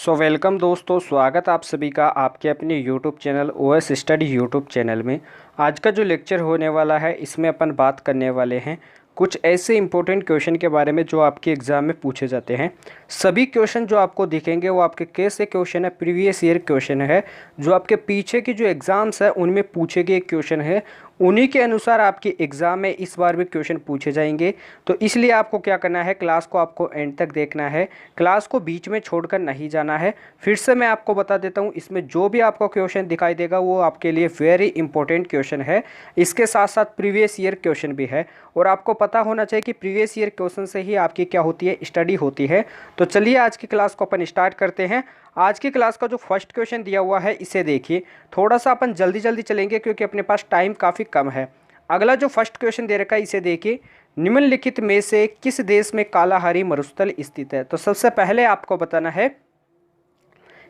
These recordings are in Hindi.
वेलकम दोस्तों, स्वागत आप सभी का आपके अपने YouTube channel OS study YouTube channel में। आज का जो लेक्चर होने वाला है इसमें अपन बात करने वाले हैं कुछ ऐसे इंपॉर्टेंट क्वेश्चन के बारे में जो आपके एग्ज़ाम में पूछे जाते हैं। सभी क्वेश्चन जो आपको दिखेंगे वो आपके कैसे क्वेश्चन है, प्रीवियस ईयर क्वेश्चन है, जो आपके पीछे की जो एग्ज़ाम्स है उनमें पूछे गए क्वेश्चन है, उन्हीं के अनुसार आपके एग्ज़ाम में इस बार भी क्वेश्चन पूछे जाएंगे। तो इसलिए आपको क्या करना है, क्लास को आपको एंड तक देखना है, क्लास को बीच में छोड़कर नहीं जाना है। फिर से मैं आपको बता देता हूँ, इसमें जो भी आपको क्वेश्चन दिखाई देगा वो आपके लिए वेरी इंपॉर्टेंट क्वेश्चन है। इसके साथ साथ प्रीवियस ईयर क्वेश्चन भी है और आपको पता होना चाहिए कि प्रीवियस ईयर क्वेश्चन से ही आपकी क्या होती है, स्टडी होती है। तो चलिए आज की क्लास को अपन स्टार्ट करते हैं। आज की क्लास का जो फर्स्ट क्वेश्चन दिया हुआ है इसे देखिए। थोड़ा सा अपन जल्दी जल्दी चलेंगे क्योंकि अपने पास टाइम काफ़ी कम है। अगला जो फर्स्ट क्वेश्चन दे रखा है इसे देखिए, निम्नलिखित में से किस देश में कालाहारी मरुस्थल स्थित है। तो सबसे पहले आपको बताना है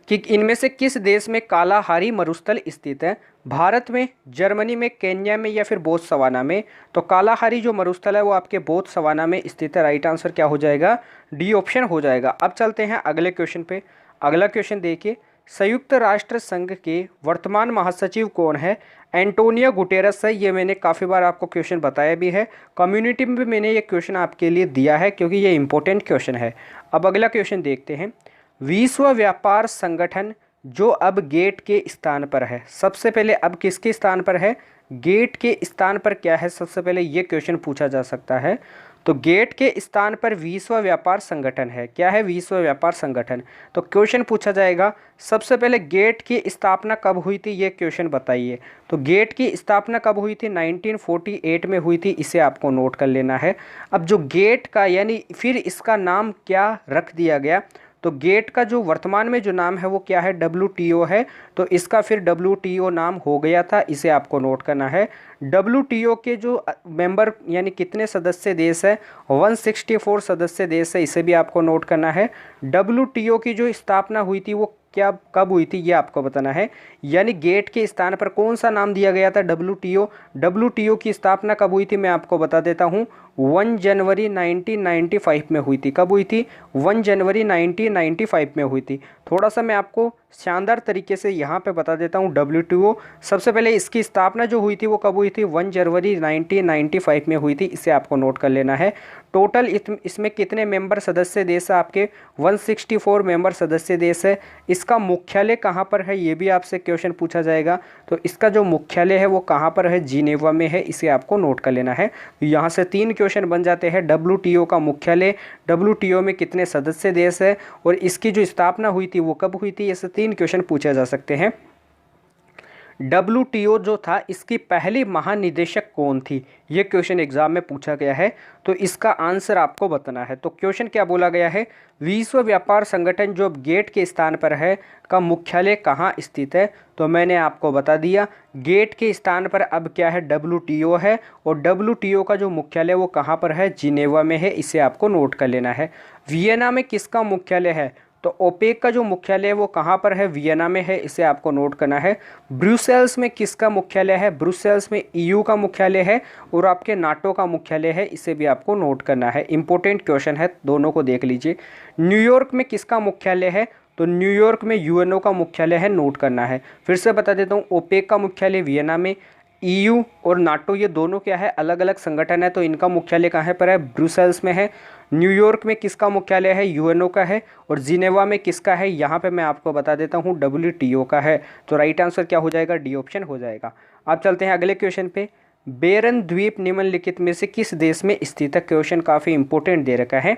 कि इनमें से किस देश में कालाहारी मरुस्थल स्थित है। भारत में, जर्मनी में, केन्या में या फिर बोत्सवाना में। तो कालाहारी जो मरुस्थल है वो आपके बोत्सवाना में स्थित है। राइट आंसर क्या हो जाएगा, डी ऑप्शन हो जाएगा। अब चलते हैं अगले क्वेश्चन पे। अगला क्वेश्चन देखिए, संयुक्त राष्ट्र संघ के वर्तमान महासचिव कौन है। एंटोनियो गुटेरस है। ये मैंने काफ़ी बार आपको क्वेश्चन बताया भी है, कम्युनिटी में भी मैंने ये क्वेश्चन आपके लिए दिया है क्योंकि ये इंपॉर्टेंट क्वेश्चन है। अब अगला क्वेश्चन देखते हैं, विश्व व्यापार संगठन जो अब गेट के स्थान पर है। सबसे पहले अब किसके स्थान पर है, गेट के स्थान पर क्या है, सबसे पहले ये क्वेश्चन पूछा जा सकता है। तो गेट के स्थान पर विश्व व्यापार संगठन है। क्या है, विश्व व्यापार संगठन। तो क्वेश्चन पूछा जाएगा सबसे पहले गेट की स्थापना कब हुई थी, ये क्वेश्चन बताइए। तो गेट की स्थापना कब हुई थी, 1948 में हुई थी। इसे आपको नोट कर लेना है। अब जो गेट का यानी फिर इसका नाम क्या रख दिया गया, तो गेट का जो वर्तमान में जो नाम है वो क्या है, WTO है। तो इसका फिर WTO नाम हो गया था, इसे आपको नोट करना है। WTO के जो मेंबर यानी कितने सदस्य देश है, 164 सदस्य देश है, इसे भी आपको नोट करना है। WTO की जो स्थापना हुई थी वो क्या कब हुई थी, ये आपको बताना है। यानी गेट के स्थान पर कौन सा नाम दिया गया था, WTO। WTO की स्थापना कब हुई थी, मैं आपको बता देता हूँ, 1 जनवरी 1995 में हुई थी। कब हुई थी, 1 जनवरी 1995 में हुई थी। थोड़ा सा मैं आपको शानदार तरीके से यहाँ पे बता देता हूँ। WTO सबसे पहले इसकी स्थापना जो हुई थी वो कब हुई थी, 1 जनवरी 1995 में हुई थी। इसे आपको नोट कर लेना है। टोटल इसमें कितने मेंबर सदस्य देश है, आपके 164 मेंबर सदस्य देश है। इसका मुख्यालय कहाँ पर है, ये भी आपसे क्वेश्चन पूछा जाएगा। तो इसका जो मुख्यालय है वो कहाँ पर है, जिनेवा में है। इसे आपको नोट कर लेना है। यहाँ से 3 क्वेश्चन बन जाते हैं। WTO का मुख्यालय, WTO में कितने सदस्य देश है और इसकी जो स्थापना हुई थी वो कब हुई थी, ऐसे 3 क्वेश्चन पूछे जा सकते हैं। WTO जो था इसकी पहली महानिदेशक कौन थी, ये क्वेश्चन एग्जाम में पूछा गया है। तो इसका आंसर आपको बताना है। तो क्वेश्चन क्या बोला गया है, विश्व व्यापार संगठन जो गेट के स्थान पर है का मुख्यालय कहाँ स्थित है। तो मैंने आपको बता दिया, गेट के स्थान पर अब क्या है, WTO है और WTO का जो मुख्यालय वो कहाँ पर है, जिनेवा में है। इसे आपको नोट कर लेना है। वियना में किसका मुख्यालय है, तो ओपेक का जो मुख्यालय है वो कहाँ पर है, वियना में है। इसे आपको नोट करना है। ब्रुसेल्स में किसका मुख्यालय है, ब्रुसेल्स में EU का मुख्यालय है और आपके नाटो का मुख्यालय है। इसे भी आपको नोट करना है। इंपॉर्टेंट क्वेश्चन है, दोनों को देख लीजिए। न्यूयॉर्क में किसका मुख्यालय है, तो न्यूयॉर्क में UNO का मुख्यालय है, नोट करना है। फिर से बता देता हूँ, ओपेक का मुख्यालय वियना में, EU और नाटो ये दोनों क्या है, अलग अलग संगठन है। तो इनका मुख्यालय कहाँ पर है, ब्रुसेल्स में है। न्यूयॉर्क में किसका मुख्यालय है, UNO का है। और जिनेवा में किसका है, यहाँ पे मैं आपको बता देता हूँ, WTO का है। तो राइट आंसर क्या हो जाएगा, डी ऑप्शन हो जाएगा। अब चलते हैं अगले क्वेश्चन पे। बेरन द्वीप निम्नलिखित में से किस देश में स्थित है। क्वेश्चन काफ़ी इंपॉर्टेंट दे रखा है,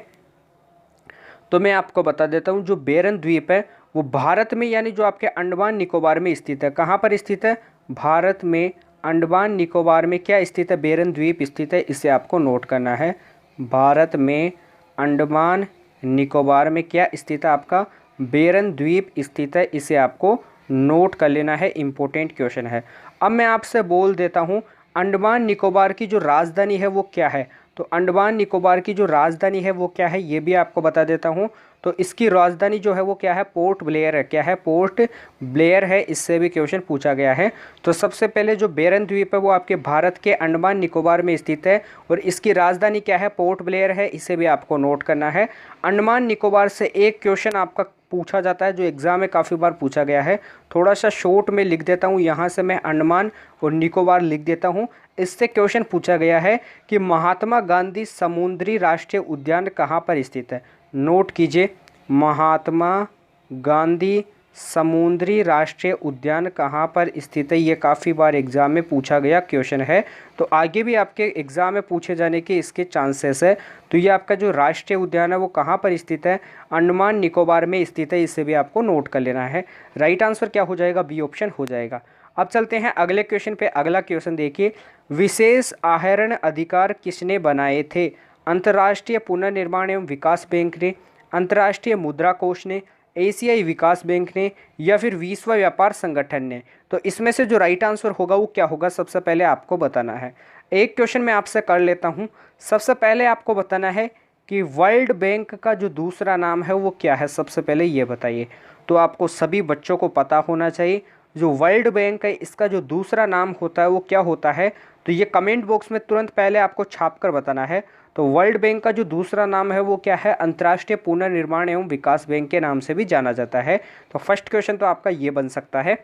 तो मैं आपको बता देता हूँ। जो बेरन द्वीप है वो भारत में यानी जो आपके अंडमान निकोबार में स्थित है। कहाँ पर स्थित है, भारत में अंडमान निकोबार में क्या स्थित है, बेरन द्वीप स्थित है। इसे आपको नोट करना है। भारत में अंडमान निकोबार में क्या स्थित है, आपका बेरन द्वीप स्थित है। इसे आपको नोट कर लेना है, इंपॉर्टेंट क्वेश्चन है। अब मैं आपसे बोल देता हूँ, अंडमान निकोबार की जो राजधानी है वो क्या है। तो अंडमान निकोबार की जो राजधानी है वो क्या है, ये भी आपको बता देता हूँ। तो इसकी राजधानी जो है वो क्या है, पोर्ट ब्लेयर है। क्या है, पोर्ट ब्लेयर है। इससे भी क्वेश्चन पूछा गया है। तो सबसे पहले जो बेरन द्वीप है वो आपके भारत के अंडमान निकोबार में स्थित है और इसकी राजधानी क्या है, पोर्ट ब्लेयर है। इसे भी आपको नोट करना है। अंडमान निकोबार से एक क्वेश्चन आपका पूछा जाता है, जो एग्ज़ाम में काफ़ी बार पूछा गया है। थोड़ा सा शॉर्ट में लिख देता हूँ, यहाँ से मैं अंडमान और निकोबार लिख देता हूँ। इससे क्वेश्चन पूछा गया है कि महात्मा गांधी समुद्री राष्ट्रीय उद्यान कहाँ पर स्थित है। नोट कीजिए, महात्मा गांधी समुद्री राष्ट्रीय उद्यान कहाँ पर स्थित है। ये काफ़ी बार एग्ज़ाम में पूछा गया क्वेश्चन है, तो आगे भी आपके एग्ज़ाम में पूछे जाने के इसके चांसेस है। तो ये आपका जो राष्ट्रीय उद्यान है वो कहाँ पर स्थित है, अंडमान निकोबार में स्थित है। इसे भी आपको नोट कर लेना है। राइट आंसर क्या हो जाएगा, बी ऑप्शन हो जाएगा। अब चलते हैं अगले क्वेश्चन पे। अगला क्वेश्चन देखिए, विशेष आहरण अधिकार किसने बनाए थे। अंतर्राष्ट्रीय पुनर्निर्माण एवं विकास बैंक ने, अंतर्राष्ट्रीय मुद्रा कोष ने, एशियाई विकास बैंक ने, या फिर विश्व व्यापार संगठन ने। तो इसमें से जो राइट आंसर होगा वो क्या होगा, सबसे पहले आपको बताना है। एक क्वेश्चन मैं आपसे कर लेता हूँ। सबसे पहले आपको बताना है कि वर्ल्ड बैंक का जो दूसरा नाम है वो क्या है, सबसे पहले ये बताइए। तो आपको सभी बच्चों को पता होना चाहिए जो वर्ल्ड बैंक है इसका जो दूसरा नाम होता है वो क्या होता है। तो ये कमेंट बॉक्स में तुरंत पहले आपको छाप कर बताना है। तो वर्ल्ड बैंक का जो दूसरा नाम है वो क्या है, अंतर्राष्ट्रीय पुनर्निर्माण एवं विकास बैंक के नाम से भी जाना जाता है। तो फर्स्ट क्वेश्चन तो आपका ये बन सकता है।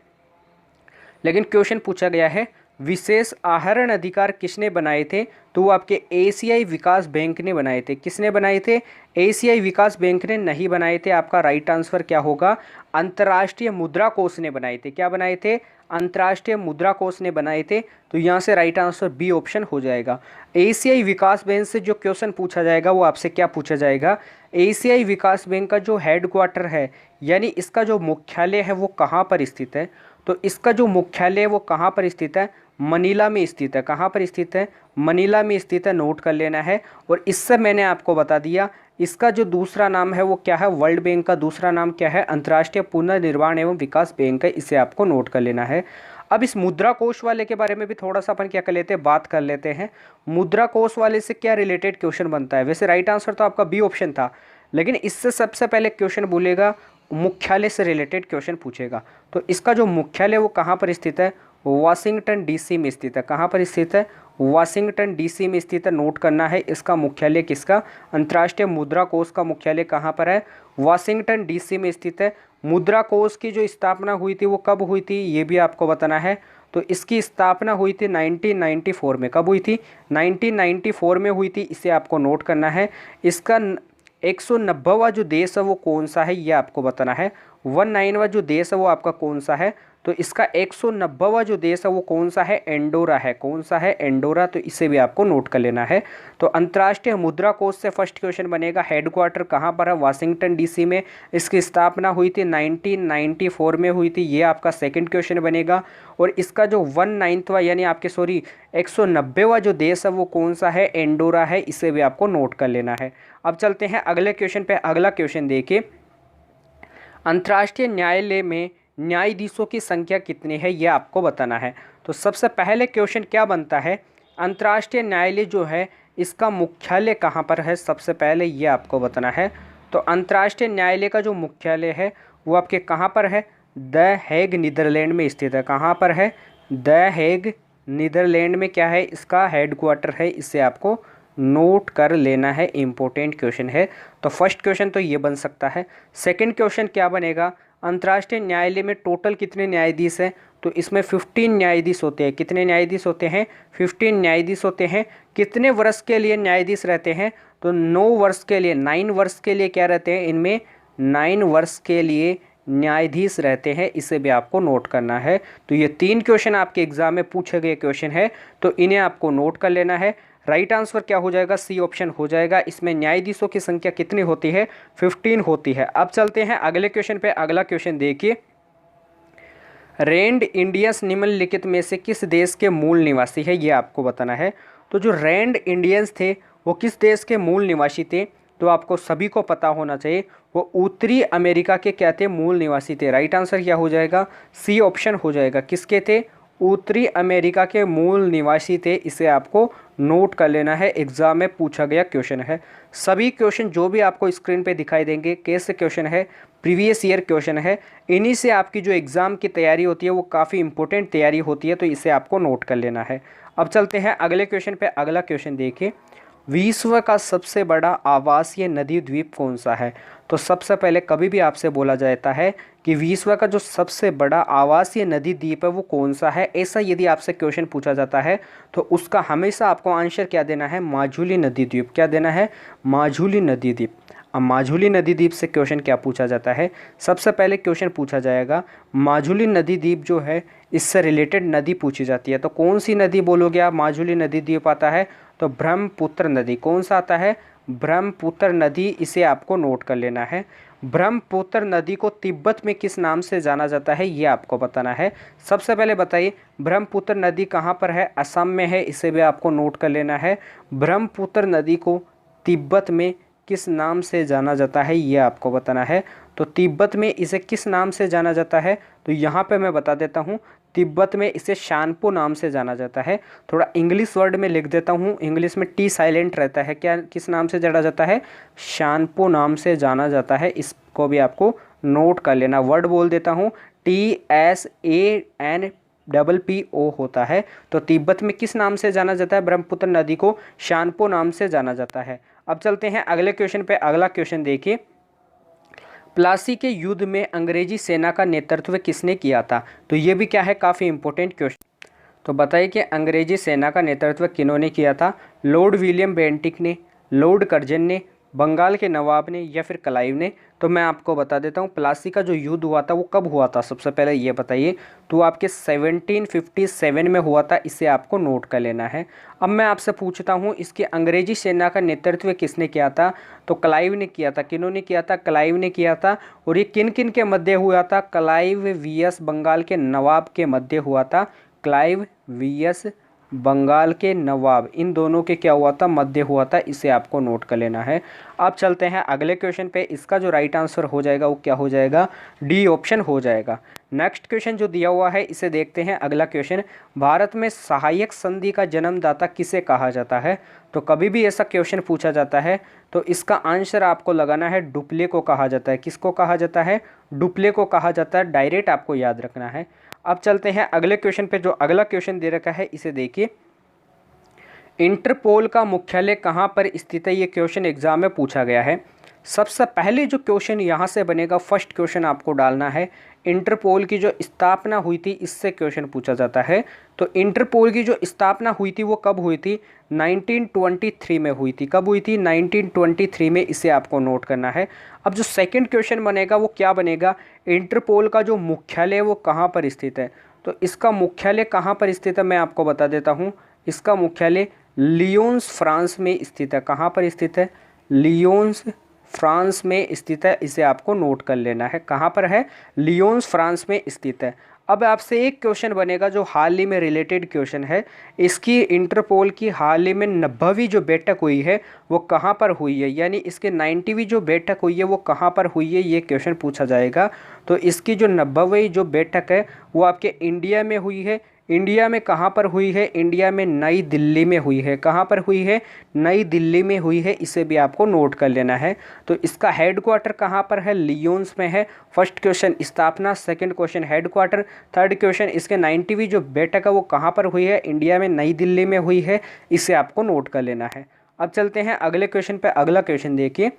लेकिन क्वेश्चन पूछा गया है विशेष आहरण अधिकार किसने बनाए थे, तो वो आपके एशियाई विकास बैंक ने बनाए थे। किसने बनाए थे, एशियाई विकास बैंक ने नहीं बनाए थे। आपका राइट आंसर क्या होगा, अंतर्राष्ट्रीय मुद्रा कोष ने बनाए थे। क्या बनाए थे, अंतर्राष्ट्रीय मुद्रा कोष ने बनाए थे। तो यहाँ से राइट आंसर बी ऑप्शन हो जाएगा। एशियाई विकास बैंक से जो क्वेश्चन पूछा जाएगा वो आपसे क्या पूछा जाएगा, एशियाई विकास बैंक का जो हेडक्वार्टर है यानी इसका जो मुख्यालय है वो कहाँ पर स्थित है। तो इसका जो मुख्यालय है वो कहाँ पर स्थित है, मनीला में स्थित है। कहाँ पर स्थित है, मनीला में स्थित है, नोट कर लेना है। और इससे मैंने आपको बता दिया इसका जो दूसरा नाम है वो क्या है, वर्ल्ड बैंक का दूसरा नाम क्या है, अंतर्राष्ट्रीय पुनर्निर्माण एवं विकास बैंक है। इसे आपको नोट कर लेना है। अब इस मुद्रा कोष वाले के बारे में भी थोड़ा सा अपन क्या कर लेते हैं, बात कर लेते हैं। मुद्रा कोष वाले से क्या रिलेटेड क्वेश्चन बनता है। वैसे राइट आंसर तो आपका बी ऑप्शन था, लेकिन इससे सबसे पहले क्वेश्चन बोलेगा मुख्यालय से रिलेटेड क्वेश्चन पूछेगा। तो इसका जो मुख्यालय वो कहाँ पर स्थित है, वाशिंगटन डीसी में स्थित है। कहाँ पर स्थित है, वाशिंगटन डीसी में स्थित है। नोट करना है इसका मुख्यालय किसका, अंतर्राष्ट्रीय मुद्रा कोष का मुख्यालय कहाँ पर है, वाशिंगटन डीसी में स्थित है। मुद्रा कोष की जो स्थापना हुई थी वो कब हुई थी, ये भी आपको बताना है। तो इसकी स्थापना हुई थी 1994 में। कब हुई थी, 1994 में हुई थी। इसे आपको नोट करना है। इसका 190वां जो देश है वो कौन सा है, ये आपको बताना है। 19वां जो देश है वो आपका कौन सा है, तो इसका 190वां जो देश है वो कौन सा है, एंडोरा है। कौन सा है, एंडोरा। तो इसे भी आपको नोट कर लेना है। तो अंतर्राष्ट्रीय मुद्रा कोष से फर्स्ट क्वेश्चन बनेगा, हेडक्वार्टर कहाँ पर है, वाशिंगटन डीसी में। इसकी स्थापना हुई थी 1994 में हुई थी। ये आपका सेकंड क्वेश्चन बनेगा। और इसका जो 1/9वां यानी आपके 190वां जो देश है वो कौन सा है, एंडोरा है। इसे भी आपको नोट कर लेना है। अब चलते हैं अगले क्वेश्चन पे। अगला क्वेश्चन देखिए, अंतर्राष्ट्रीय न्यायालय में न्यायाधीशों की संख्या कितनी है, ये आपको बताना है। तो सबसे पहले क्वेश्चन क्या बनता है, अंतर्राष्ट्रीय न्यायालय जो है इसका मुख्यालय कहाँ पर है, सबसे पहले ये आपको बताना है। तो अंतर्राष्ट्रीय न्यायालय का जो मुख्यालय है वो आपके कहाँ पर है, द हेग नीदरलैंड में स्थित है। कहाँ पर है, द हेग नीदरलैंड में क्या है, इसका हेडक्वार्टर है। इसे आपको नोट कर लेना है, इम्पोर्टेंट क्वेश्चन है। तो फर्स्ट क्वेश्चन तो ये बन सकता है। सेकंड क्वेश्चन क्या बनेगा, अंतर्राष्ट्रीय न्यायालय में टोटल कितने न्यायाधीश हैं, तो इसमें 15 न्यायाधीश होते हैं। कितने न्यायाधीश होते हैं, 15 न्यायाधीश होते हैं। कितने वर्ष के लिए न्यायाधीश रहते हैं, तो 9 वर्ष के लिए, 9 वर्ष के लिए क्या रहते हैं, इनमें 9 वर्ष के लिए न्यायाधीश रहते हैं। इसे भी आपको नोट करना है। तो ये 3 क्वेश्चन आपके एग्जाम में पूछे गए क्वेश्चन है, तो इन्हें आपको नोट कर लेना है। राइट आंसर क्या हो जाएगा, सी ऑप्शन हो जाएगा। इसमें न्यायाधीशों की संख्या कितनी होती है, 15 होती है। अब चलते हैं अगले क्वेश्चन पे। अगला क्वेश्चन देखिए, रैंड इंडियंस निम्नलिखित में से किस देश के मूल निवासी है, ये आपको बताना है। तो जो रैंड इंडियंस थे वो किस देश के मूल निवासी थे, तो आपको सभी को पता होना चाहिए वो उत्तरी अमेरिका के क्या थे, मूल निवासी थे। राइट आंसर क्या हो जाएगा, सी ऑप्शन हो जाएगा। किसके थे, उत्तरी अमेरिका के मूल निवासी थे। इसे आपको नोट कर लेना है, एग्जाम में पूछा गया क्वेश्चन है। सभी क्वेश्चन जो भी आपको स्क्रीन पे दिखाई देंगे कैसे क्वेश्चन है, प्रीवियस ईयर क्वेश्चन है। इन्हीं से आपकी जो एग्ज़ाम की तैयारी होती है वो काफ़ी इंपॉर्टेंट तैयारी होती है, तो इसे आपको नोट कर लेना है। अब चलते हैं अगले क्वेश्चन पे। अगला क्वेश्चन देखिए, विश्व का सबसे बड़ा आवासीय नदी द्वीप कौन सा है? तो सबसे पहले कभी भी आपसे बोला जाता है कि विश्व का जो सबसे बड़ा आवासीय नदी द्वीप है वो कौन सा है, ऐसा यदि आपसे क्वेश्चन पूछा जाता है तो उसका हमेशा आपको आंसर क्या देना है? माजुली नदी द्वीप। क्या देना है? माजुली नदी द्वीप। अब माजुली नदी द्वीप से क्वेश्चन क्या पूछा जाता है? सबसे पहले क्वेश्चन पूछा जाएगा माजुली नदी द्वीप जो है इससे रिलेटेड नदी पूछी जाती है, तो कौन सी नदी बोलोगे आप? माजुली नदी द्वीप आता है तो ब्रह्मपुत्र नदी। कौन सा आता है? ब्रह्मपुत्र नदी। इसे आपको नोट कर लेना है। ब्रह्मपुत्र नदी को तिब्बत में किस नाम से जाना जाता है, ये आपको बताना है। सबसे पहले बताइए ब्रह्मपुत्र नदी कहाँ पर है? असम में है। इसे भी आपको नोट कर लेना है। ब्रह्मपुत्र नदी को तिब्बत में किस नाम से जाना जाता है, ये आपको बताना है। तो तिब्बत में इसे किस नाम से जाना जाता है? तो यहाँ पे मैं बता देता हूँ, तिब्बत में इसे शानपो नाम से जाना जाता है। थोड़ा इंग्लिश वर्ड में लिख देता हूँ, इंग्लिश में टी साइलेंट रहता है। क्या किस नाम से जाना जाता है? शानपो नाम से जाना जाता है। इसको भी आपको नोट कर लेना। वर्ड बोल देता हूँ, TSANPPO होता है। तो तिब्बत में किस नाम से जाना जाता है? ब्रह्मपुत्र नदी को शानपो नाम से जाना जाता है। अब चलते हैं अगले क्वेश्चन पे। अगला क्वेश्चन देखिए, प्लासी के युद्ध में अंग्रेजी सेना का नेतृत्व किसने किया था? तो ये भी क्या है? काफ़ी इंपॉर्टेंट क्वेश्चन। तो बताइए कि अंग्रेजी सेना का नेतृत्व किन्होंने किया था? लॉर्ड विलियम बेंटिक ने, लॉर्ड कर्जन ने, बंगाल के नवाब ने, या फिर क्लाइव ने? तो मैं आपको बता देता हूँ, प्लासी का जो युद्ध हुआ था वो कब हुआ था, सबसे पहले ये बताइए। तो आपके 1757 में हुआ था। इसे आपको नोट कर लेना है। अब मैं आपसे पूछता हूँ, इसकी अंग्रेजी सेना का नेतृत्व किसने किया था? तो क्लाइव ने किया था। किन्होंने किया था? क्लाइव ने किया था। और ये किन किन के मध्य हुआ था? क्लाइव वीएस बंगाल के नवाब के मध्य हुआ था। क्लाइव वीएस बंगाल के नवाब, इन दोनों के क्या हुआ था? मध्य हुआ था। इसे आपको नोट कर लेना है। अब चलते हैं अगले क्वेश्चन पे। इसका जो राइट आंसर हो जाएगा वो क्या हो जाएगा? डी ऑप्शन हो जाएगा। नेक्स्ट क्वेश्चन जो दिया हुआ है इसे देखते हैं। अगला क्वेश्चन, भारत में सहायक संधि का जन्मदाता किसे कहा जाता है? तो कभी भी ऐसा क्वेश्चन पूछा जाता है तो इसका आंसर आपको लगाना है डुप्ले को कहा जाता है। किसको कहा जाता है? डुप्ले को कहा जाता है। डायरेक्ट आपको याद रखना है। अब चलते हैं अगले क्वेश्चन पे। जो अगला क्वेश्चन दे रखा है इसे देखिए, इंटरपोल का मुख्यालय कहाँ पर स्थित है? ये क्वेश्चन एग्जाम में पूछा गया है। सबसे पहले जो क्वेश्चन यहाँ से बनेगा, फर्स्ट क्वेश्चन आपको डालना है, इंटरपोल की जो स्थापना हुई थी इससे क्वेश्चन पूछा जाता है। तो इंटरपोल की जो स्थापना हुई थी वो कब हुई थी? 1923 में हुई थी। कब हुई थी? 1923 में। इसे आपको नोट करना है। अब जो सेकंड क्वेश्चन बनेगा वो क्या बनेगा? इंटरपोल का जो मुख्यालय वो कहाँ पर स्थित है? तो इसका मुख्यालय कहाँ पर स्थित है मैं आपको बता देता हूँ। इसका मुख्यालय लियोन्स फ्रांस में स्थित है। कहाँ पर स्थित है? लियोन्स फ्रांस में स्थित है। इसे आपको नोट कर लेना है। कहाँ पर है? लियोन्स फ्रांस में स्थित है। अब आपसे एक क्वेश्चन बनेगा जो हाल ही में रिलेटेड क्वेश्चन है। इसकी इंटरपोल की हाल ही में 90वीं जो बैठक हुई है वो कहाँ पर हुई है? यानी इसके 90वीं जो बैठक हुई है वो कहाँ पर हुई है, ये क्वेश्चन पूछा जाएगा। तो इसकी जो 90वीं जो बैठक है वो आपके इंडिया में हुई है। इंडिया में कहाँ पर हुई है? इंडिया में नई दिल्ली में हुई है। कहाँ पर हुई है? नई दिल्ली में हुई है। इसे भी आपको नोट कर लेना है। तो इसका हेडक्वार्टर कहाँ पर है? लियोन्स में है। फर्स्ट क्वेश्चन स्थापना, second question headquarter, third question इसके 90वीं जो बैठक है वो कहाँ पर हुई है? इंडिया में नई दिल्ली में हुई है। इसे आपको नोट कर लेना है। अब चलते हैं अगले क्वेश्चन पर। अगला क्वेश्चन देखिए,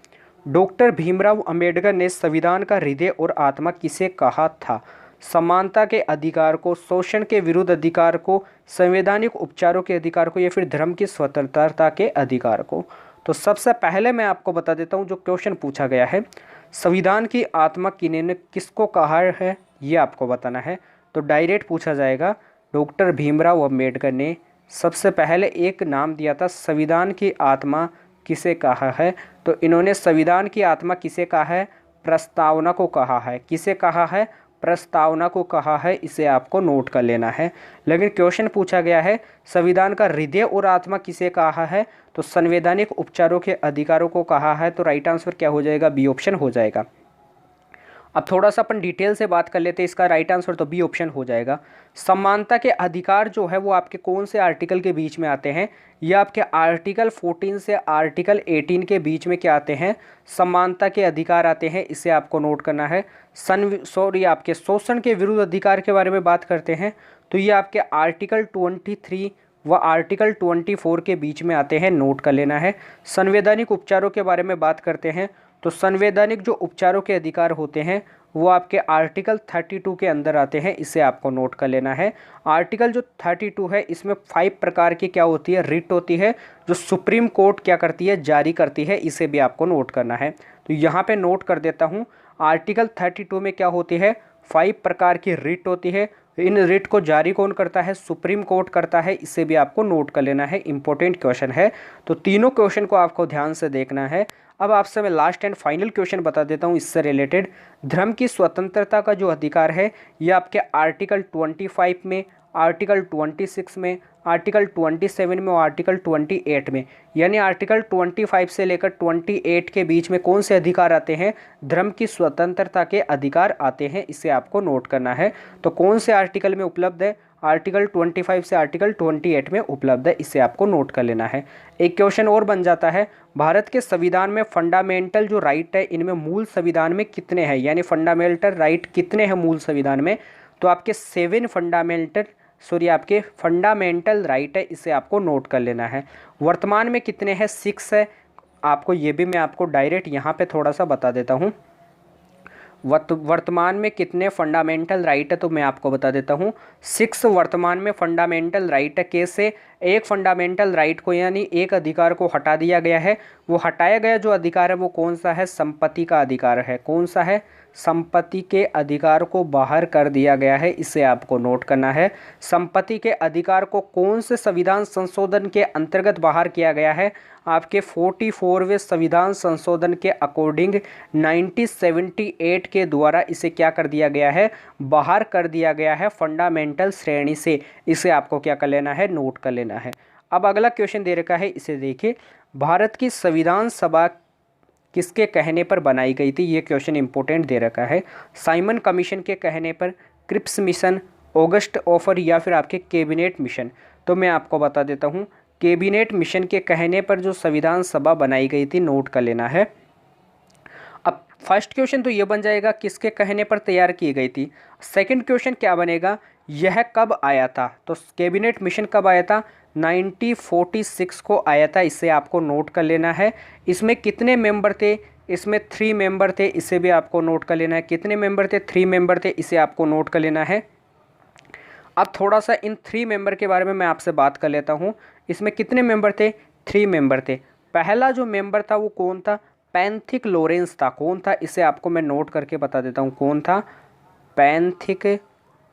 डॉक्टर भीमराव अंबेडकर ने संविधान का हृदय और आत्मा किसे कहा था? समानता के अधिकार को, शोषण के विरुद्ध अधिकार को, संवैधानिक उपचारों के अधिकार को, या फिर धर्म की स्वतंत्रता के अधिकार को? तो सबसे पहले मैं आपको बता देता हूँ जो क्वेश्चन पूछा गया है, संविधान की आत्मा किन्होंने किसको कहा है ये आपको बताना है। तो डायरेक्ट पूछा जाएगा डॉक्टर भीमराव अंबेडकर ने सबसे पहले एक नाम दिया था, संविधान की आत्मा किसे कहा है? तो इन्होंने संविधान की आत्मा किसे कहा है? प्रस्तावना को कहा है। किसे कहा है? प्रस्तावना को कहा है। इसे आपको नोट कर लेना है। लेकिन क्वेश्चन पूछा गया है संविधान का हृदय और आत्मा किसे कहा है? तो संवैधानिक उपचारों के अधिकारों को कहा है। तो राइट आंसर क्या हो जाएगा? बी ऑप्शन हो जाएगा। अब थोड़ा सा अपन डिटेल से बात कर लेते हैं। इसका राइट आंसर तो बी ऑप्शन हो जाएगा। समानता के अधिकार जो है वो आपके कौन से आर्टिकल के बीच में आते हैं? ये आपके आर्टिकल 14 से आर्टिकल 18 के बीच में क्या आते हैं? समानता के अधिकार आते हैं। इसे आपको नोट करना है। आपके शोषण के विरुद्ध अधिकार के बारे में बात करते हैं तो ये आपके आर्टिकल 23 वह आर्टिकल 24 के बीच में आते हैं, नोट कर लेना है। संवैधानिक उपचारों के बारे में बात करते हैं तो संवैधानिक जो उपचारों के अधिकार होते हैं वो आपके आर्टिकल 32 के अंदर आते हैं, इसे आपको नोट कर लेना है। आर्टिकल जो 32 है इसमें 5 प्रकार की क्या होती है, रिट होती है, जो सुप्रीम कोर्ट क्या करती है, जारी करती है, इसे भी आपको नोट करना है। तो यहाँ पे नोट कर देता हूँ, आर्टिकल 32 में क्या होती है, 5 प्रकार की रिट होती है। इन रिट को जारी कौन करता है, सुप्रीम कोर्ट करता है, इसे भी आपको नोट कर लेना है, इंपॉर्टेंट क्वेश्चन है। तो तीनों क्वेश्चन को आपको ध्यान से देखना है। अब आपसे मैं लास्ट एंड फाइनल क्वेश्चन बता देता हूँ इससे रिलेटेड। धर्म की स्वतंत्रता का जो अधिकार है ये आपके आर्टिकल 25 में, आर्टिकल 26 में, आर्टिकल 27 में और आर्टिकल 28 में, यानी आर्टिकल 25 से लेकर 28 के बीच में कौन से अधिकार आते हैं, धर्म की स्वतंत्रता के अधिकार आते हैं, इसे आपको नोट करना है। तो कौन से आर्टिकल में उपलब्ध है, आर्टिकल 25 से आर्टिकल 28 में उपलब्ध है, इसे आपको नोट कर लेना है। एक क्वेश्चन और बन जाता है, भारत के संविधान में फंडामेंटल जो राइट है इनमें मूल संविधान में कितने हैं, यानी फंडामेंटल राइट कितने हैं मूल संविधान में, तो आपके 7 आपके फंडामेंटल राइट है, इसे आपको नोट कर लेना है। वर्तमान में कितने हैं, 6 है, आपको ये भी मैं आपको डायरेक्ट यहाँ पे थोड़ा सा बता देता हूँ। वर्तमान में कितने फंडामेंटल राइट है तो मैं आपको बता देता हूँ, 6 वर्तमान में फंडामेंटल राइट है। कैसे, एक फंडामेंटल राइट को यानी एक अधिकार को हटा दिया गया है, वो हटाया गया जो अधिकार है वो कौन सा है, संपत्ति का अधिकार है। कौन सा है, संपत्ति के अधिकार को बाहर कर दिया गया है, इसे आपको नोट करना है। संपत्ति के अधिकार को कौन से संविधान संशोधन के अंतर्गत बाहर किया गया है, आपके 44वें संविधान संशोधन के अकॉर्डिंग 1978 के द्वारा इसे क्या कर दिया गया है, बाहर कर दिया गया है फंडामेंटल श्रेणी से, इसे आपको क्या कर लेना है, नोट कर लेना है। अब अगला क्वेश्चन दे रखा है, इसे देखिए, भारत की संविधान सभा किसके कहने पर बनाई गई थी, ये क्वेश्चन इंपॉर्टेंट दे रखा है। साइमन कमीशन के कहने पर, क्रिप्स मिशन, ऑगस्ट ऑफर या फिर आपके कैबिनेट मिशन। तो मैं आपको बता देता हूँ, कैबिनेट मिशन के कहने पर जो संविधान सभा बनाई गई थी, नोट कर लेना है। अब फर्स्ट क्वेश्चन तो ये बन जाएगा किसके कहने पर तैयार की गई थी। सेकंड क्वेश्चन क्या बनेगा, यह कब आया था, तो कैबिनेट मिशन कब आया था, 1946 को आया था, इसे आपको नोट कर लेना है। इसमें कितने मेंबर थे, इसमें 3 मेंबर थे, इसे भी आपको नोट कर लेना है। कितने मेंबर थे, 3 मेंबर थे, इसे आपको नोट कर लेना है। अब थोड़ा सा इन 3 मेंबर के बारे में मैं आपसे बात कर लेता हूँ। इसमें कितने मेंबर थे, 3 मेंबर थे। पहला जो मेंबर था वो कौन था, पैंथिक लॉरेंस था। कौन था, इसे आपको मैं नोट करके बता देता हूँ, कौन था, पैंथिक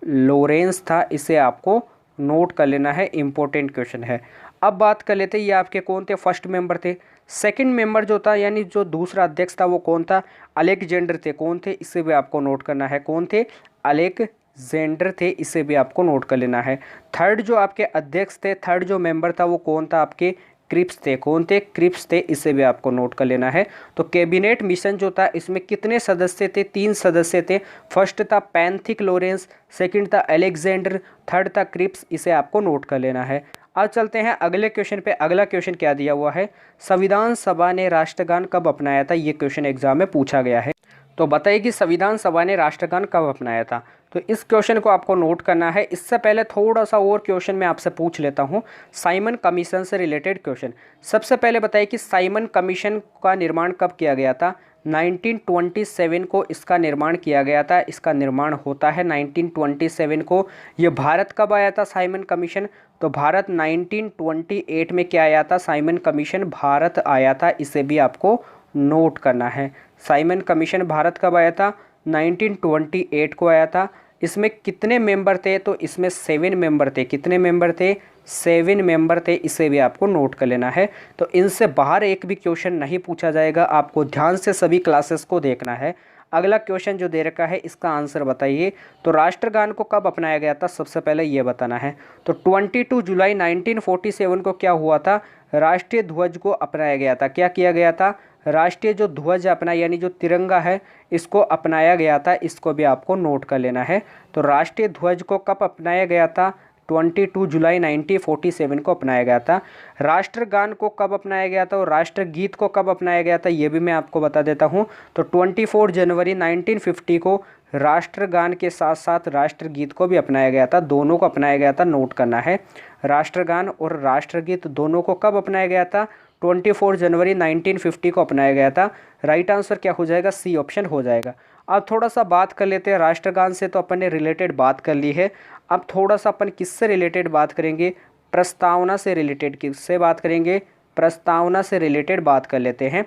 लॉरेंस था, इसे आपको नोट कर लेना है, इंपॉर्टेंट क्वेश्चन है। अब बात कर लेते हैं ये आपके कौन थे, फर्स्ट मेंबर थे। सेकंड मेंबर जो था यानी जो दूसरा अध्यक्ष था वो कौन था, अलेक्जेंडर थे। कौन थे, इसे भी आपको नोट करना है, कौन थे, अलेक्जेंडर थे, इसे भी आपको नोट कर लेना है। थर्ड जो आपके अध्यक्ष थे, थर्ड जो मेंबर था वो कौन था, आपके क्रिप्स थे। कौन थे, क्रिप्स थे, इसे भी आपको नोट कर लेना है। तो कैबिनेट मिशन जो था इसमें कितने सदस्य थे, 3 सदस्य थे। फर्स्ट था पैंथिक लॉरेंस, सेकंड था अलेक्जेंडर, थर्ड था क्रिप्स, इसे आपको नोट कर लेना है। अब चलते हैं अगले क्वेश्चन पे। अगला क्वेश्चन क्या दिया हुआ है, संविधान सभा ने राष्ट्रगान कब अपनाया था, ये क्वेश्चन एग्जाम में पूछा गया है। तो बताइए कि संविधान सभा ने राष्ट्रगान कब अपनाया था। तो इस क्वेश्चन को आपको नोट करना है। इससे पहले थोड़ा सा और क्वेश्चन मैं आपसे पूछ लेता हूँ, साइमन कमीशन से रिलेटेड क्वेश्चन। सबसे पहले बताइए कि साइमन कमीशन का निर्माण कब किया गया था। 1927 को इसका निर्माण किया गया था। इसका निर्माण होता है 1927 को। ये भारत कब आया था साइमन कमीशन, तो भारत 1928 में क्या आया था, साइमन कमीशन भारत आया था, इसे भी आपको नोट करना है। साइमन कमीशन भारत कब आया था, 1928 को आया था। इसमें कितने मेंबर थे, तो इसमें 7 मेंबर थे। कितने मेंबर थे, 7 मेंबर थे, इसे भी आपको नोट कर लेना है। तो इनसे बाहर एक भी क्वेश्चन नहीं पूछा जाएगा, आपको ध्यान से सभी क्लासेस को देखना है। अगला क्वेश्चन जो दे रखा है इसका आंसर बताइए। तो राष्ट्रगान को कब अपनाया गया था, सबसे पहले ये बताना है। तो 22 जुलाई 1947 को क्या हुआ था, राष्ट्रीय ध्वज को अपनाया गया था। क्या किया गया था, राष्ट्रीय जो ध्वज अपना यानी जो तिरंगा है इसको अपनाया गया था, इसको भी आपको नोट कर लेना है। तो राष्ट्रीय ध्वज को कब अपनाया गया था, 22 जुलाई 1947 को अपनाया गया था। राष्ट्रगान को कब अपनाया गया था और राष्ट्रगीत को कब अपनाया गया था, ये भी मैं आपको बता देता हूँ। तो 24 जनवरी 1950 को राष्ट्रगान के साथ साथ राष्ट्रगीत को भी अपनाया गया था, दोनों को अपनाया गया था, नोट करना है। राष्ट्रगान और राष्ट्रगीत दोनों को कब अपनाया गया था? 24 जनवरी 1950 को अपनाया गया था। राइट आंसर क्या हो जाएगा? सी ऑप्शन हो जाएगा। अब थोड़ा सा बात कर लेते हैं राष्ट्रगान से, तो अपन ने रिलेटेड बात कर ली है। अब थोड़ा सा अपन किससे रिलेटेड बात करेंगे? प्रस्तावना से रिलेटेड किससे बात करेंगे? प्रस्तावना से रिलेटेड बात कर लेते हैं।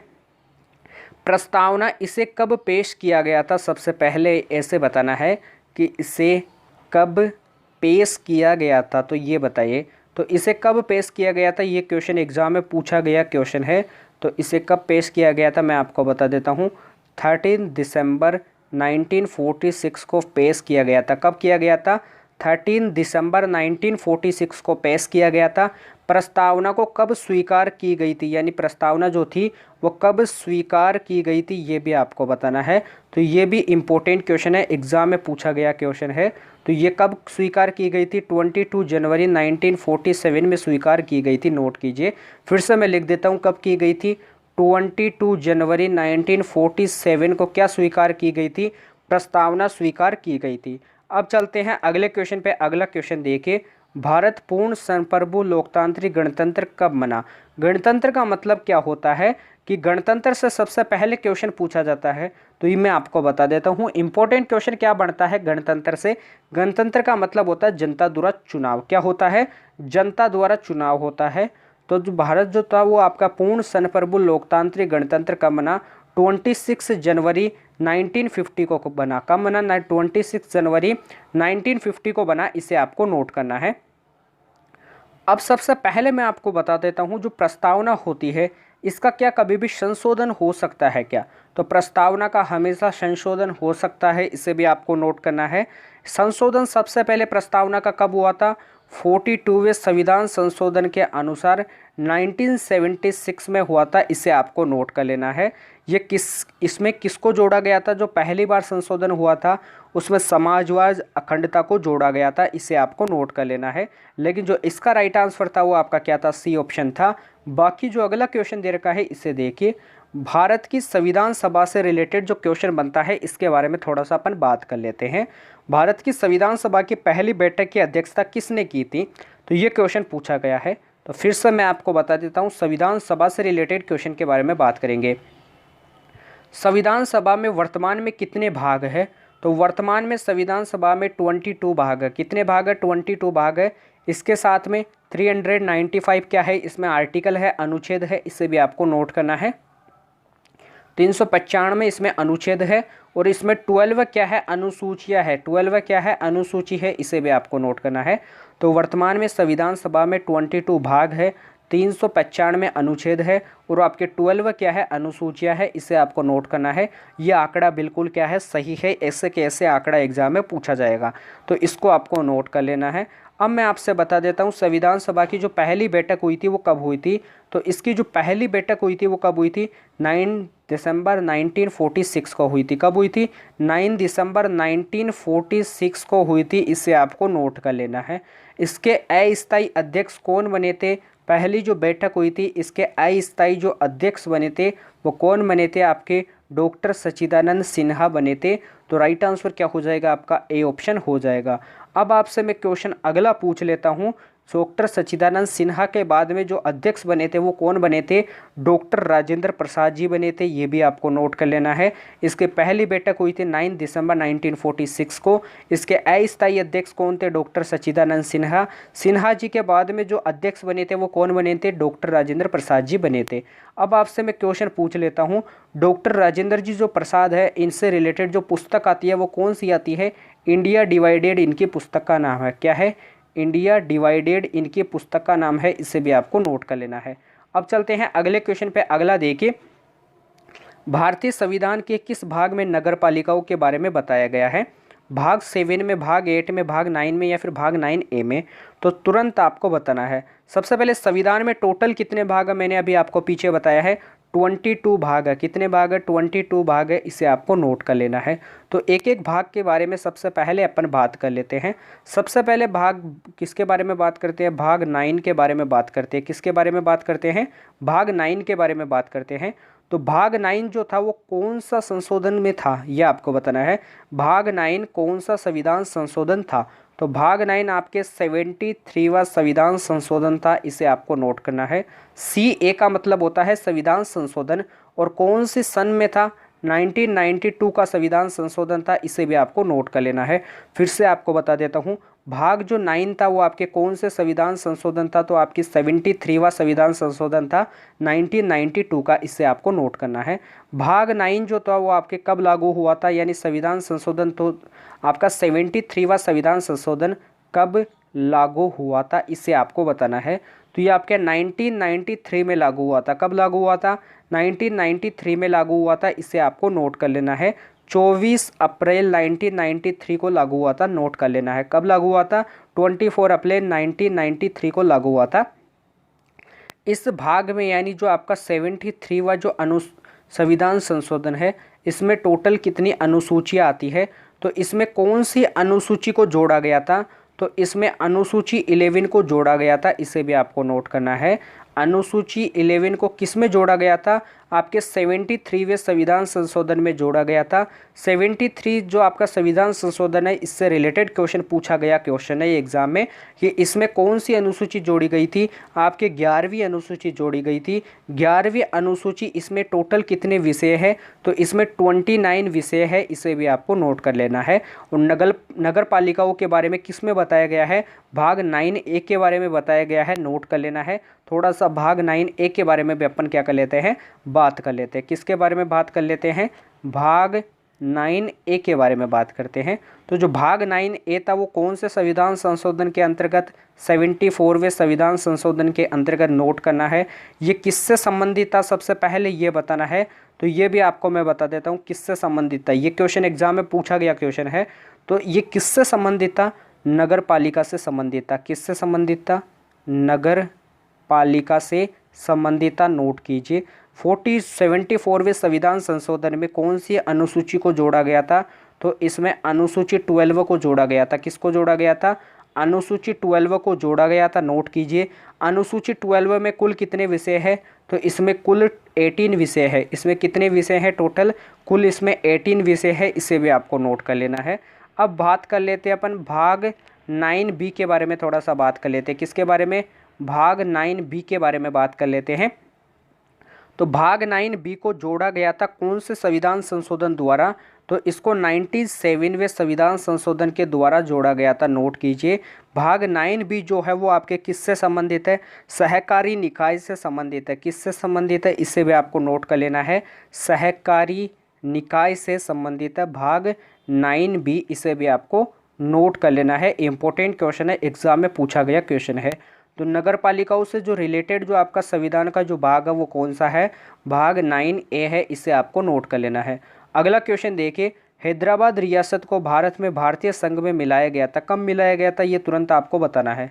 प्रस्तावना, इसे कब पेश किया गया था? सबसे पहले ऐसे बताना है कि इसे कब पेश किया गया था, तो ये बताइए। तो इसे कब पेश किया गया था? ये क्वेश्चन एग्जाम में पूछा गया क्वेश्चन है। तो इसे कब पेश किया गया था मैं आपको बता देता हूँ। 13 दिसंबर 1946 को पेश किया गया था। कब किया गया था? 13 दिसंबर 1946 को पेश किया गया था। प्रस्तावना को कब स्वीकार की गई थी, यानी प्रस्तावना जो थी वो कब स्वीकार की गई थी, ये भी आपको बताना है। तो ये भी इम्पोर्टेंट क्वेश्चन है, एग्जाम में पूछा गया क्वेश्चन है। तो ये कब स्वीकार की गई थी? 22 जनवरी 1947 में स्वीकार की गई थी, नोट कीजिए। फिर से मैं लिख देता हूँ कब की गई थी। 22 जनवरी 1947 को क्या स्वीकार की गई थी? प्रस्तावना स्वीकार की गई थी। अब चलते हैं अगले क्वेश्चन पे। अगला क्वेश्चन देखिए, भारत पूर्ण संप्रभु लोकतांत्रिक गणतंत्र कब बना? गणतंत्र का मतलब क्या होता है कि गणतंत्र से सबसे पहले क्वेश्चन पूछा जाता है, तो ये मैं आपको बता देता हूँ। इंपॉर्टेंट क्वेश्चन क्या बनता है गणतंत्र से? गणतंत्र का मतलब होता है जनता द्वारा चुनाव। क्या होता है? जनता द्वारा चुनाव होता है। तो जो भारत जो था वो आपका पूर्ण संप्रभु लोकतांत्रिक गणतंत्र कब बना? 26 जनवरी 1950 को बना। कब बना? 26 जनवरी 1950 को बना। इसे आपको नोट करना है। अब सबसे पहले मैं आपको बता देता हूँ, जो प्रस्तावना होती है इसका क्या कभी भी संशोधन हो सकता है क्या? तो प्रस्तावना का हमेशा संशोधन हो सकता है, इसे भी आपको नोट करना है। संशोधन सबसे पहले प्रस्तावना का कब हुआ था? 42वें संविधान संशोधन के अनुसार 1976 में हुआ था, इसे आपको नोट कर लेना है। ये इसमें किसको जोड़ा गया था? जो पहली बार संशोधन हुआ था उसमें समाजवाद अखंडता को जोड़ा गया था, इसे आपको नोट कर लेना है। लेकिन जो इसका राइट आंसर था वो आपका क्या था? सी ऑप्शन था। बाकी जो अगला क्वेश्चन दे रखा है इसे देखिए। भारत की संविधान सभा से रिलेटेड जो क्वेश्चन बनता है इसके बारे में थोड़ा सा अपन बात कर लेते हैं। भारत की संविधान सभा की पहली बैठक की अध्यक्षता किसने की थी? तो ये क्वेश्चन पूछा गया है। तो फिर से मैं आपको बता देता हूँ, संविधान सभा से रिलेटेड क्वेश्चन के बारे में बात करेंगे। संविधान सभा में वर्तमान में कितने भाग है? तो वर्तमान में संविधान सभा में 22 भाग है। कितने भाग है? 22 भाग है। इसके साथ में 395 क्या है? इसमें आर्टिकल है, अनुच्छेद है, इसे भी आपको नोट करना है। 395 इसमें अनुच्छेद है और इसमें 12 क्या है? अनुसूचियाँ है। 12 क्या है? अनुसूची है, इसे भी आपको नोट करना है। तो वर्तमान में संविधान सभा में 22 भाग है, 395 अनुच्छेद है और आपके 12 क्या है? अनुसूचियाँ है, इसे आपको नोट करना है। ये आंकड़ा बिल्कुल क्या है? सही है। ऐसे कैसे आंकड़ा एग्जाम में पूछा जाएगा, तो इसको आपको नोट कर लेना है। अब मैं आपसे बता देता हूँ संविधान सभा की जो पहली बैठक हुई थी वो कब हुई थी? तो इसकी जो पहली बैठक हुई थी वो कब हुई थी? 9 दिसंबर 1946 को हुई थी। कब हुई थी? 9 दिसंबर 1946 को हुई थी, इसे आपको नोट कर लेना है। इसके अस्थायी अध्यक्ष कौन बने थे? पहली जो बैठक हुई थी इसके अस्थायी जो अध्यक्ष बने थे वो कौन बने थे? आपके डॉक्टर सच्चिदानंद सिन्हा बने थे। तो राइट आंसर क्या हो जाएगा? आपका ए ऑप्शन हो जाएगा। अब आपसे मैं क्वेश्चन अगला पूछ लेता हूँ। डॉक्टर सच्चिदानंद सिन्हा के बाद में जो अध्यक्ष बने थे वो कौन बने थे? डॉक्टर राजेंद्र प्रसाद जी बने थे, ये भी आपको नोट कर लेना है। इसके पहली बैठक हुई थी 9 दिसंबर 1946 को। इसके अस्थायी अध्यक्ष कौन थे? डॉक्टर सच्चिदानंद सिन्हा। सिन्हा जी के बाद में जो अध्यक्ष बने थे वो कौन बने थे? डॉक्टर राजेंद्र प्रसाद जी बने थे। अब आपसे मैं क्वेश्चन पूछ लेता हूँ, डॉक्टर राजेंद्र जी जो प्रसाद है इनसे रिलेटेड जो पुस्तक आती है वो कौन सी आती है? इंडिया डिवाइडेड इनकी पुस्तक का नाम है। क्या है? इंडिया डिवाइडेड इनकी पुस्तक का नाम है, इसे भी आपको नोट कर लेना है। अब चलते हैं अगले क्वेश्चन पे। अगला देखिए, भारतीय संविधान के किस भाग में नगर पालिकाओं के बारे में बताया गया है? भाग 7 में, भाग 8 में, भाग 9 में या फिर भाग 9A में? तो तुरंत आपको बताना है। सबसे पहले संविधान में टोटल कितने भाग है? मैंने अभी आपको पीछे बताया है 22 भाग है। कितने भाग है? 22 भाग है, इसे आपको नोट कर लेना है। तो एक एक भाग के बारे में सबसे पहले अपन बात कर लेते हैं। सबसे पहले भाग किसके बारे में बात करते हैं? भाग 9 के बारे में बात करते हैं। किसके बारे में बात करते हैं? भाग 9 के बारे में बात करते हैं। तो भाग 9 जो था वो कौन सा संशोधन में था, ये आपको बताना है। भाग 9 कौन सा संविधान संशोधन था? तो भाग 9 आपके 73वां संविधान संशोधन था, इसे आपको नोट करना है। CA का मतलब होता है संविधान संशोधन, और कौन सी सन में था? 1992 का संविधान संशोधन था, इसे भी आपको नोट कर लेना है। फिर से आपको बता देता हूँ, भाग जो 9 था वो आपके कौन से संविधान संशोधन था? तो आपकी 73वां संविधान संशोधन था 1992 का, इसे आपको नोट करना है। भाग 9 जो था वो आपके कब लागू हुआ था, यानी संविधान संशोधन, तो आपका 73वां संविधान संशोधन कब लागू हुआ था, इसे आपको बताना है। तो ये आपके 1993 में लागू हुआ था। कब लागू हुआ था? 1993 में लागू हुआ था, इसे आपको नोट कर लेना है। 24 अप्रैल 1993 को लागू हुआ था, नोट कर लेना है। कब लागू हुआ था? 24 अप्रैल 1993 को लागू हुआ था। इस भाग में यानी जो आपका 73वां जो संविधान संशोधन है, इसमें टोटल कितनी अनुसूचियाँ आती है? तो इसमें कौन सी अनुसूची को जोड़ा गया था? तो इसमें अनुसूची 11 को जोड़ा गया था, इसे भी आपको नोट करना है। अनुसूची 11 को किस में जोड़ा गया था? आपके 73वें संविधान संशोधन में जोड़ा गया था। 73 जो आपका संविधान संशोधन है, इससे रिलेटेड क्वेश्चन पूछा गया क्वेश्चन है ये एग्जाम में कि इसमें कौन सी अनुसूची जोड़ी गई थी? आपके 11वीं अनुसूची जोड़ी गई थी। 11वीं अनुसूची, इसमें टोटल कितने विषय है? तो इसमें 29 विषय है, इसे भी आपको नोट कर लेना है। और नगर पालिकाओं के बारे में किस में बताया गया है? भाग 9A के बारे में बताया गया है, नोट कर लेना है। थोड़ा सा भाग 9A के बारे में भी अपन क्या कर लेते हैं, बात कर लेते हैं। किसके बारे में बात कर लेते हैं? भाग 9A के बारे में बात करते हैं। तो जो भाग 9A था वो कौन से संविधान संशोधन के अंतर्गत? 74वें संविधान संशोधन के अंतर्गत नोट करना है। ये किससे संबंधित था, सबसे पहले ये बताना है। तो ये भी आपको मैं बता देता हूँ किससे संबंधित था। ये क्वेश्चन एग्जाम में पूछा गया क्वेश्चन है। तो ये किससे संबंधित था? नगर पालिका से संबंधित था। किससे संबंधित था? नगर पालिका से संबंधित था, नोट कीजिए। 74वें संविधान संशोधन में कौन सी अनुसूची को जोड़ा गया था? तो इसमें अनुसूची 12 को जोड़ा गया था। किसको जोड़ा गया था? अनुसूची 12 को जोड़ा गया था, नोट कीजिए। अनुसूची 12 में कुल कितने विषय है? तो इसमें कुल 18 विषय है। इसमें कितने विषय हैं टोटल? कुल इसमें 18 विषय है, इसे भी आपको नोट कर लेना है। अब बात कर लेते हैं अपन भाग 9B के बारे में, थोड़ा सा बात कर लेते हैं। किसके बारे में? भाग 9B के बारे में बात कर लेते हैं। तो भाग 9B को जोड़ा गया था कौन से संविधान संशोधन द्वारा? तो इसको 97वें संविधान संशोधन के द्वारा जोड़ा गया था, नोट कीजिए। भाग 9B जो है वो आपके किससे संबंधित है? सहकारी निकाय से संबंधित है। किससे संबंधित है, इसे भी आपको नोट कर लेना है। सहकारी निकाय से संबंधित है भाग 9B, इसे भी आपको नोट कर लेना है। इंपॉर्टेंट क्वेश्चन है, एग्जाम में पूछा गया क्वेश्चन है। तो नगर पालिकाओं से जो रिलेटेड जो आपका संविधान का जो भाग है वो कौन सा है? भाग 9A है, इसे आपको नोट कर लेना है। अगला क्वेश्चन देखिए, हैदराबाद रियासत को भारत में भारतीय संघ में मिलाया गया था। कब मिलाया गया था, ये तुरंत आपको बताना है।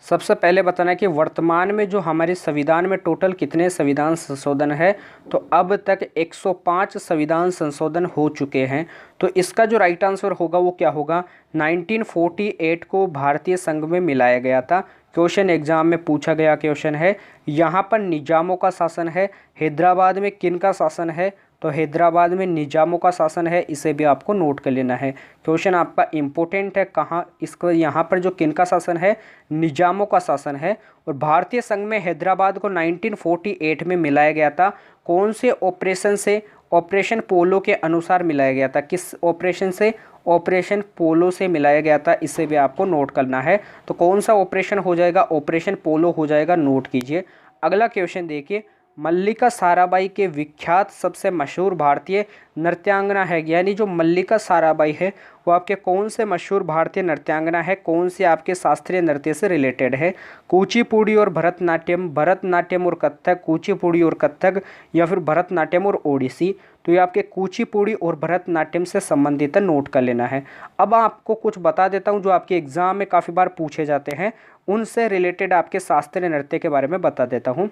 सबसे पहले बताना है कि वर्तमान में जो हमारे संविधान में टोटल कितने संविधान संशोधन है। तो अब तक 105 संविधान संशोधन हो चुके हैं। तो इसका जो राइट आंसर होगा वो क्या होगा? 1948 को भारतीय संघ में मिलाया गया था। क्वेश्चन एग्जाम में पूछा गया क्वेश्चन है। यहाँ पर निजामों का शासन है। हैदराबाद में किन का शासन है? तो हैदराबाद में निजामों का शासन है, इसे भी आपको नोट कर लेना है। क्वेश्चन आपका इम्पोर्टेंट है। कहाँ इसको, यहाँ पर जो किन का शासन है? निजामों का शासन है। और भारतीय संघ में हैदराबाद को 1948 में मिलाया गया था। कौन से ऑपरेशन से? ऑपरेशन पोलो के अनुसार मिलाया गया था। किस ऑपरेशन से? ऑपरेशन पोलो से मिलाया गया था, इसे भी आपको नोट करना है। तो कौन सा ऑपरेशन हो जाएगा? ऑपरेशन पोलो हो जाएगा, नोट कीजिए। अगला क्वेश्चन देखिए, मल्लिका साराभाई के विख्यात सबसे मशहूर भारतीय नृत्यांगना है। यानी जो मल्लिका साराभाई है वो आपके कौन से मशहूर भारतीय नृत्यांगना है? कौन से आपके शास्त्रीय नृत्य से रिलेटेड है? कुचिपुड़ी और भरतनाट्यम, भरतनाट्यम और कथक, कुचिपुड़ी और कथक, या फिर भरतनाट्यम और ओडिसी? तो ये आपके कुचिपुड़ी और भरतनाट्यम से संबंधित है, नोट कर लेना है। अब आपको कुछ बता देता हूँ जो आपके एग्जाम में काफ़ी बार पूछे जाते हैं, उनसे रिलेटेड आपके शास्त्रीय नृत्य के बारे में बता देता हूँ।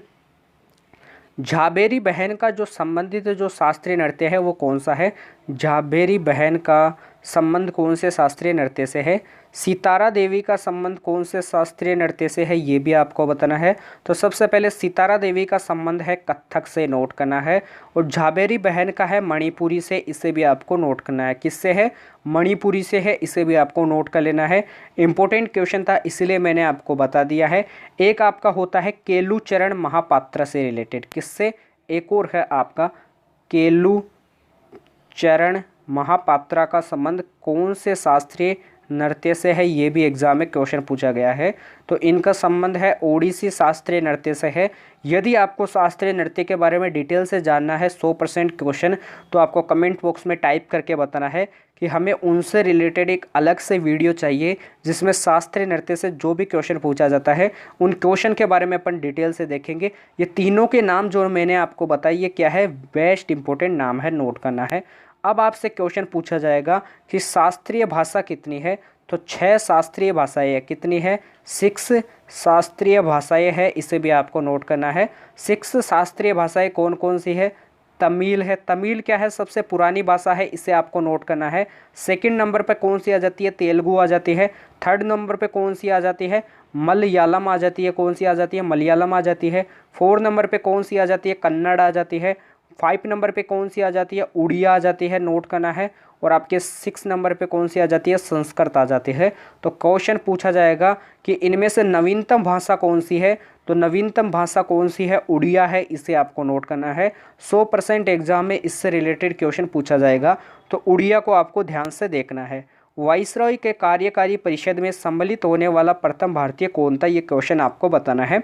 झाबेरी बहन का जो संबंधित जो शास्त्रीय नृत्य है वो कौन सा है? झाबेरी बहन का संबंध कौन से शास्त्रीय नृत्य से है? सितारा देवी का संबंध कौन से शास्त्रीय नृत्य से है, ये भी आपको बताना है। तो सबसे पहले सितारा देवी का संबंध है कथक से, नोट करना है। और झाबेरी बहन का है मणिपुरी से, इसे भी आपको नोट करना है। किससे है? मणिपुरी से है, इसे भी आपको नोट कर लेना है। इंपॉर्टेंट क्वेश्चन था इसलिए मैंने आपको बता दिया है। एक आपका होता है केलू चरण महापात्रा से रिलेटेड, किससे? एक और है आपका केलू चरण महापात्रा का संबंध कौन से शास्त्रीय नृत्य से है, ये भी एग्जाम में क्वेश्चन पूछा गया है। तो इनका संबंध है ओडिसी शास्त्रीय नृत्य से है। यदि आपको शास्त्रीय नृत्य के बारे में डिटेल से जानना है 100% क्वेश्चन, तो आपको कमेंट बॉक्स में टाइप करके बताना है कि हमें उनसे रिलेटेड एक अलग से वीडियो चाहिए जिसमें शास्त्रीय नृत्य से जो भी क्वेश्चन पूछा जाता है उन क्वेश्चन के बारे में अपन डिटेल से देखेंगे। ये तीनों के नाम जो मैंने आपको बताई, ये क्या है? बेस्ट इंपॉर्टेंट नाम है, नोट करना है। अब आपसे क्वेश्चन पूछा जाएगा कि शास्त्रीय भाषा कितनी है, तो 6 शास्त्रीय भाषाएं है। कितनी है? 6 शास्त्रीय भाषाएं है, इसे भी आपको नोट करना है। 6 शास्त्रीय भाषाएं कौन कौन सी है? तमिल है। तमिल क्या है? सबसे पुरानी भाषा है, इसे आपको नोट करना है। सेकंड नंबर पे कौन सी आ जाती है? तेलुगु आ जाती है। थर्ड नंबर पे कौन सी आ जाती है? मलयालम आ जाती है। कौन सी आ जाती है? मलयालम आ जाती है। 4 नंबर पे कौन सी आ जाती है? कन्नड़ आ जाती है। 5 नंबर पे कौन सी आ जाती है? उड़िया आ जाती है, नोट करना है। और आपके 6 नंबर पे कौन सी आ जाती है? संस्कृत आ जाती है। तो क्वेश्चन पूछा जाएगा कि इनमें से नवीनतम भाषा कौन सी है, तो नवीनतम भाषा कौन सी है? उड़िया है, इसे आपको नोट करना है। 100% एग्जाम में इससे रिलेटेड क्वेश्चन पूछा जाएगा, तो उड़िया को आपको ध्यान से देखना है। वाइसरॉय के कार्यकारी परिषद में सम्मिलित होने वाला प्रथम भारतीय कौन था, ये क्वेश्चन आपको बताना है।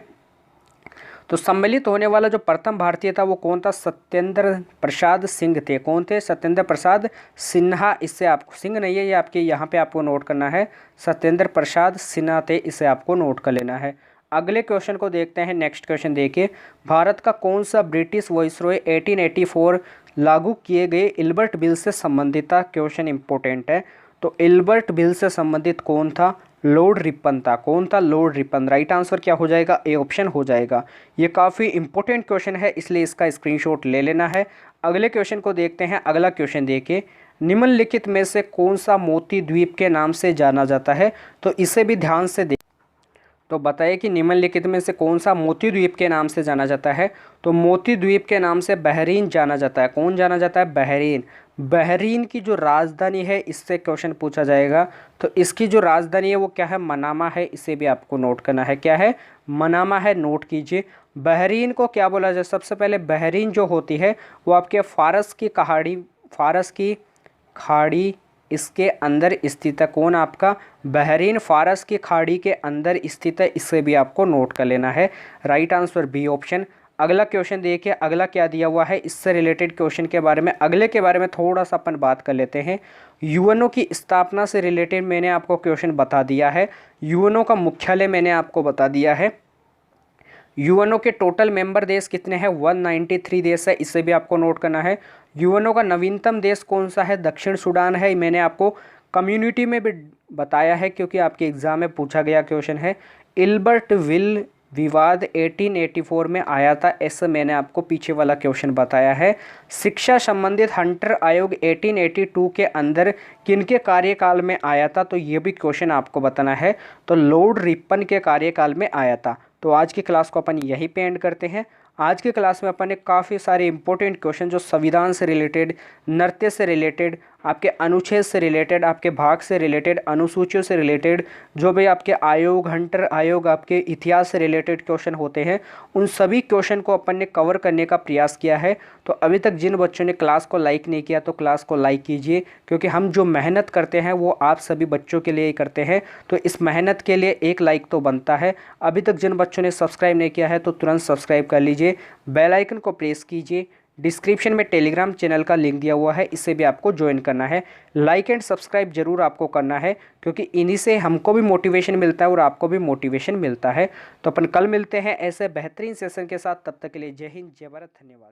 तो सम्मिलित होने वाला जो प्रथम भारतीय था वो कौन था? सत्येंद्र प्रसाद सिंह थे। कौन थे? सत्येंद्र प्रसाद सिन्हा। इससे आपको सिंह नहीं है, ये आपके यहाँ पे आपको नोट करना है। सत्येंद्र प्रसाद सिन्हा थे, इसे आपको नोट कर लेना है। अगले क्वेश्चन को देखते हैं। नेक्स्ट क्वेश्चन देखिए, भारत का कौन सा ब्रिटिश वाइसरॉय 1884 लागू किए गए इल्बर्ट बिल से संबंधित था? क्वेश्चन इंपॉर्टेंट है। तो इल्बर्ट बिल से संबंधित कौन था? लॉर्ड रिपन था। कौन था? Lord Ripon. राइट आंसर क्या हो जाएगा? ए ऑप्शन हो जाएगा। ये काफ़ी इंपॉर्टेंट क्वेश्चन है, इसलिए इसका स्क्रीनशॉट ले लेना है। अगले क्वेश्चन को देखते हैं। अगला क्वेश्चन देखिए, निम्नलिखित में से कौन सा मोती द्वीप के नाम से जाना जाता है? तो इसे भी ध्यान से देख। तो बताइए कि निम्नलिखित में से कौन सा मोती द्वीप के नाम से जाना जाता है? तो मोती द्वीप के नाम से बहरीन जाना जाता है। कौन जाना जाता है? बहरीन। बहरीन की जो राजधानी है, इससे क्वेश्चन पूछा जाएगा। तो इसकी जो राजधानी है वो क्या है? मनामा है, इसे भी आपको नोट करना है। क्या है? मनामा है, नोट कीजिए। बहरीन को क्या बोला जाए? सबसे पहले बहरीन जो होती है वो आपके फारस की खाड़ी इसके अंदर स्थित है। कौन? आपका बहरीन फारस की खाड़ी के अंदर स्थित है, इसे भी आपको नोट कर लेना है। Right answer B option. अगला क्वेश्चन देखिए, अगला क्या दिया हुआ है, इससे रिलेटेड क्वेश्चन के बारे में, अगले के बारे में थोड़ा सा अपन बात कर लेते हैं। यूएनओ की स्थापना से रिलेटेड मैंने आपको क्वेश्चन बता दिया है। यूएनओ का मुख्यालय मैंने आपको बता दिया है। यूएनओ के टोटल मेंबर देश कितने हैं? 193 देश है, इसे भी आपको नोट करना है। यूएनओ का नवीनतम देश कौन सा है? दक्षिण सूडान है। मैंने आपको कम्युनिटी में भी बताया है क्योंकि आपके एग्जाम में पूछा गया क्वेश्चन है। इल्बर्ट विल विवाद 1884 में आया था, ऐसा मैंने आपको पीछे वाला क्वेश्चन बताया है। शिक्षा संबंधित हंटर आयोग 1882 के अंदर किनके कार्यकाल में आया था? तो ये भी क्वेश्चन आपको बताना है। तो लॉर्ड रिपन के कार्यकाल में आया था। तो आज की क्लास को अपन यहीं पे एंड करते हैं। आज की क्लास में अपन ने काफ़ी सारे इंपॉर्टेंट क्वेश्चन जो संविधान से रिलेटेड, नृत्य से रिलेटेड, आपके अनुच्छेद से रिलेटेड, आपके भाग से रिलेटेड, अनुसूचियों से रिलेटेड, जो भी आपके आयोग, हंटर आयोग, आपके इतिहास से रिलेटेड क्वेश्चन होते हैं, उन सभी क्वेश्चन को अपन ने कवर करने का प्रयास किया है। तो अभी तक जिन बच्चों ने क्लास को लाइक नहीं किया तो क्लास को लाइक कीजिए, क्योंकि हम जो मेहनत करते हैं वो आप सभी बच्चों के लिए ही करते हैं। तो इस मेहनत के लिए एक लाइक तो बनता है। अभी तक जिन बच्चों ने सब्सक्राइब नहीं किया है तो तुरंत सब्सक्राइब कर लीजिए, बेल आइकन को प्रेस कीजिए। डिस्क्रिप्शन में टेलीग्राम चैनल का लिंक दिया हुआ है, इसे भी आपको ज्वाइन करना है। लाइक एंड सब्सक्राइब जरूर आपको करना है, क्योंकि इन्हीं से हमको भी मोटिवेशन मिलता है और आपको भी मोटिवेशन मिलता है। तो अपन कल मिलते हैं ऐसे बेहतरीन सेशन के साथ। तब तक के लिए जय हिंद, जय भारत, धन्यवाद।